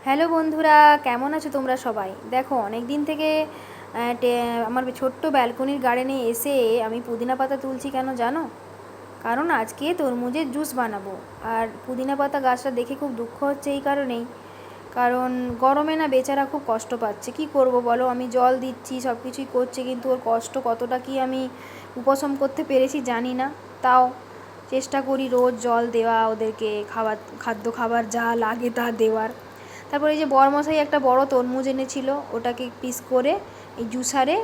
Hello বন্ধুরা, কেমন আছো তোমরা সবাই? দেখো অনেক দিন থেকে আমার ছোট্ট ব্যালকনির গার্ডেনে এসে আমি পুদিনা পাতা তুলছি কেন জানো? কারণ আজকে তরমুজের জুস বানাবো। আর পুদিনা পাতা গাছটা দেখে খুব দুঃখ হচ্ছে এই কারণেই, কারণ গরমে না বেচারা খুব কষ্ট পাচ্ছে। কি করব বলো, আমি জল দিচ্ছি, সব কিছুই করছি, কিন্তু ওর কষ্ট কতটা কি আমি উপশম করতে পেরেছি জানি না। তাও চেষ্টা করি রোজ জল দেওয়া, ওদেরকে খাদ্য খাবার যা লাগে তা দেওয়ার। তারপরে এই যে বরমশাই একটা বড় তরমুজ এনেছিল, ওটাকে পিস করে এই জুসারে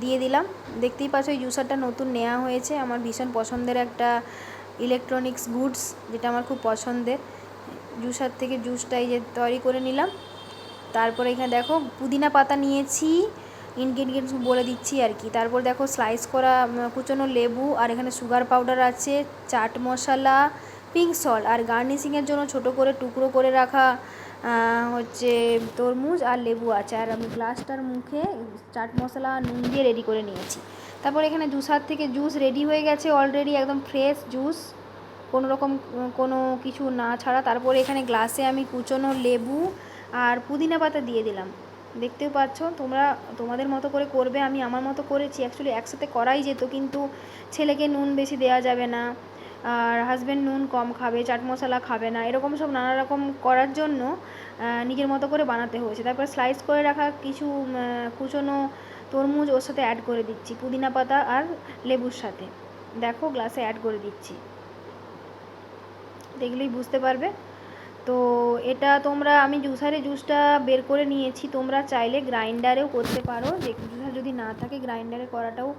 দিয়ে দিলাম। দেখতেই পাচ্ছ এই জুসারটা নতুন নেওয়া হয়েছে, আমার ভীষণ পছন্দের একটা ইলেকট্রনিক্স গুডস, যেটা আমার খুব পছন্দের। জুসার থেকে জুসটা এই যে তৈরি করে নিলাম। তারপরে এখানে দেখো পুদিনা পাতা নিয়েছি, ইনগ্রিডিয়েন্টস বলে দিচ্ছি আর কি। তারপর দেখো স্লাইস করা কুচনো লেবু, আর এখানে সুগার পাউডার আছে, চাট মশলা, পিঙ্ক সল্ট, আর গার্নিশিংয়ের জন্য ছোট করে টুকরো করে রাখা হচ্ছে তরমুজ আর লেবু আছে। আর আমি গ্লাসটার মুখে চাট মশলা নুন দিয়ে রেডি করে নিয়েছি। তারপর এখানে জুসার থেকে জুস রেডি হয়ে গেছে অলরেডি, একদম ফ্রেশ জুস, কোনো রকম কোনো কিছু না ছাড়া। তারপরে এখানে গ্লাসে আমি কুচনো লেবু আর পুদিনা পাতা দিয়ে দিলাম। দেখতেও পাচ্ছ, তোমরা তোমাদের মতো করে করবে, আমি আমার মতো করেছি। অ্যাকচুয়ালি একসাথে করাই যেত, কিন্তু ছেলেকে নুন বেশি দেওয়া যাবে না, আর হাজব্যান্ড নুন কম খাবে, চাট মশলা খাবে না, এরকম সব নানা রকম করার জন্য নিজের মতো করে বানাতে হয়েছে। তারপর স্লাইস করে রাখা কিছু কুচনো তরমুজ ওর সাথে অ্যাড করে দিচ্ছি, পুদিনা পাতা আর লেবুর সাথে। দেখো গ্লাসে অ্যাড করে দিচ্ছি, দেখলেই বুঝতে পারবে। তো এটা তোমরা, আমি জুসটা বের করে নিয়েছি, তোমরা চাইলে গ্রাইন্ডারেও করতে পারো। যে জুসার যদি না থাকে গ্রাইন্ডারে করাটাও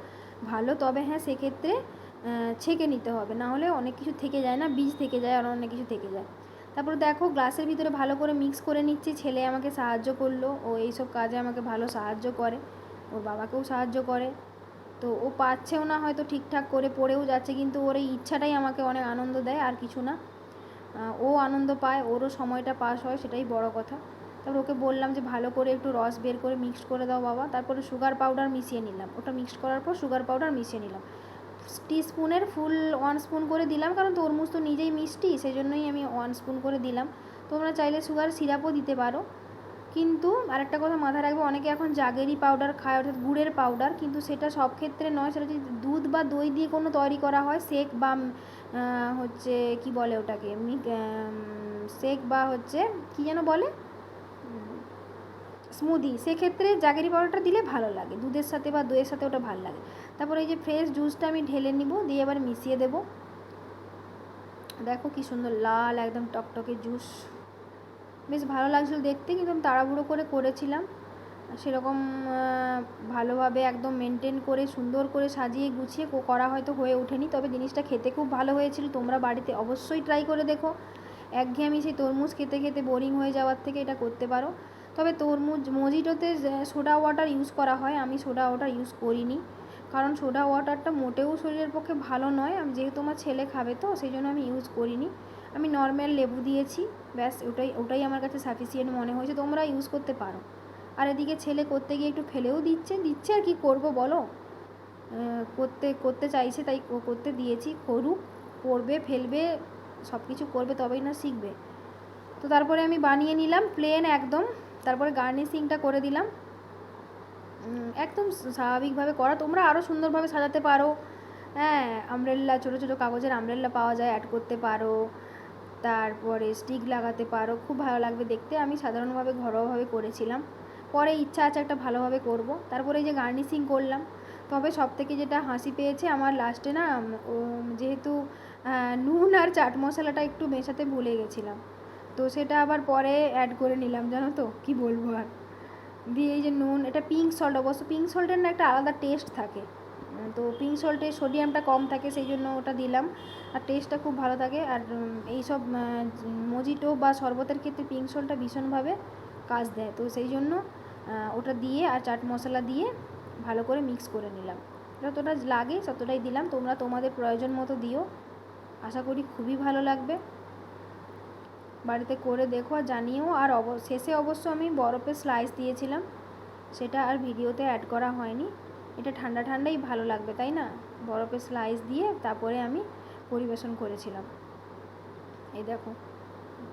ভালো, তবে হ্যাঁ সেক্ষেত্রে ছেঁকে নিতে হবে, না হলে অনেক কিছু থেকে যায় না, বীজ থেকে যায় আর অনেক কিছু থেকে যায়। তারপর দেখো গ্লাসের ভিতরে ভালো করে মিক্স করে নিচ্ছি। ছেলে আমাকে সাহায্য করলো, ও এইসব কাজে আমাকে ভালো সাহায্য করে, ওর বাবাকেও সাহায্য করে। তো ও পারছেও না হয়তো ঠিকঠাক করে, পড়েও যাচ্ছে, কিন্তু ওর এই ইচ্ছাটাই আমাকে অনেক আনন্দ দেয়, আর কিছু না। ও আনন্দ পায়, ওরও সময়টা পাস হয়, সেটাই বড় কথা। তারপর ওকে বললাম যে ভালো করে একটু রস বের করে মিক্সড করে দাও বাবা। তারপরে সুগার পাউডার মিশিয়ে নিলাম, ওটা মিক্সড করার পর সুগার পাউডার মিশিয়ে নিলাম। টিস্পুনের ফুল 1 স্পুন করে দিলাম, কারণ তরমুজ তো নিজেই মিষ্টি, সেই জন্যই আমি 1 স্পুন করে দিলাম। তোমরা চাইলে সুগার সিরাপও দিতে পারো। কিন্তু আরেকটা কথা মাথায় রাখবে, অনেকে এখন জাগেরি পাউডার খায়, অর্থাৎ গুড়ের পাউডার, কিন্তু সেটা সব ক্ষেত্রে নয়। সেটা যদি দুধ বা দই দিয়ে কোনো তৈরি করা হয়, শেক বা হচ্ছে কি বলে ওটাকে, শেক বা হচ্ছে কি যেন বলে, স্মুদি, সেক্ষেত্রে জাগেরি পাউডারটা দিলে ভালো লাগে, দুধের সাথে বা দইয়ের সাথে ওটা ভালো লাগে। তারপর এই যে ফ্রেশ জুসটা আমি ঢেলে নিব, দিয়ে এবার মিশিয়ে দেব। দেখো কি সুন্দর লাল একদম টকটকে জুস, বেশ ভালো লাগছিল দেখতে, কিন্তু আমি তাড়াহুড়ো করে করেছিলাম, সেরকম ভালোভাবে একদম মেনটেন করে সুন্দর করে সাজিয়ে গুছিয়ে করা হয়তো হয়ে ওঠেনি, তবে জিনিসটা খেতে খুব ভালো হয়েছিল। তোমরা বাড়িতে অবশ্যই ট্রাই করে দেখো। একঘেয়েমি সেই তরমুজ খেতে খেতে বোরিং হয়ে যাওয়ার থেকে এটা করতে পারো। তবে তরমুজ মজিটোতে সোডা ওয়াটার ইউজ করা হয়, আমি সোডা ওয়াটার ইউজ করিনি, কারণ সোডা ওয়াটারটা মোটেও শরীরের পক্ষে ভালো নয়। আমি যেহেতু আমার ছেলে খাবে, তো সেই জন্য আমি ইউজ করিনি। আমি নর্মাল লেবু দিয়েছি, ব্যাস ওটাই আমার কাছে সাফিসিয়েন্ট মনে হয়েছে, তোমরা ইউজ করতে পারো। আর এদিকে ছেলে করতে গিয়ে একটু ফেলেও দিচ্ছে আর কি করব বলো, করতে করতে চাইছে তাই করতে দিয়েছি, করুক, পড়বে ফেলবে সব কিছু করবে, তবেই না শিখবে। তো তারপরে আমি বানিয়ে নিলাম প্লেন একদম, তারপরে গার্নিশিংটা করে দিলাম একদম স্বাভাবিকভাবে করা। তোমরা আরও সুন্দরভাবে সাজাতে পারো, হ্যাঁ, আমব্রেল্লা, ছোটো ছোটো কাগজের আমব্রেল্লা পাওয়া যায়, অ্যাড করতে পারো, তারপরে স্টিক লাগাতে পারো, খুব ভালো লাগবে দেখতে। আমি সাধারণভাবে ঘরোয়াভাবে করেছিলাম, পরে ইচ্ছা আছে একটা ভালোভাবে করব। তারপরে এই যে গার্নিশিং করলাম। তবে সবথেকে যেটা হাসি পেয়েছে আমার লাস্টে না, যেহেতু নুন আর চাট মশলাটা একটু মেশাতে ভুলে গেছিলাম, তো সেটা আবার পরে অ্যাড করে নিলাম, জানো তো কী বলবো আর। দিয়ে এই যে নুন, এটা পিঙ্ক সল্ট, অবশ্য পিঙ্ক সল্টের না একটা আলাদা টেস্ট থাকে, তো পিঙ্ক সল্টে সোডিয়ামটা কম থাকে, সেই জন্য ওটা দিলাম, আর টেস্টটা খুব ভালো থাকে। আর এইসব মজিটো বা শরবতের ক্ষেত্রে পিঙ্ক সল্টটা ভীষণভাবে কাজ দেয়, তো সেই জন্য ওটা দিয়ে আর চাট মশলা দিয়ে ভালো করে মিক্স করে নিলাম। যতটা লাগে ততটাই দিলাম, তোমরা তোমাদের প্রয়োজন মতো দিও, আশা করি খুবই ভালো লাগবে। বাড়িতে করে দেখো আর জানিও। আর শেষে অবশ্য আমি বরফের স্লাইস দিয়েছিলাম, সেটা আর ভিডিওতে অ্যাড করা হয়নি। এটা ঠান্ডা ঠান্ডাই ভালো লাগবে, তাই না? বরফের স্লাইস দিয়ে তারপরে আমি পরিবেশন করেছিলাম। এই দেখো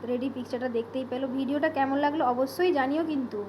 রেডি পিকচারটা দেখতেই পেলো। ভিডিওটা কেমন লাগলো অবশ্যই জানিও কিন্তু।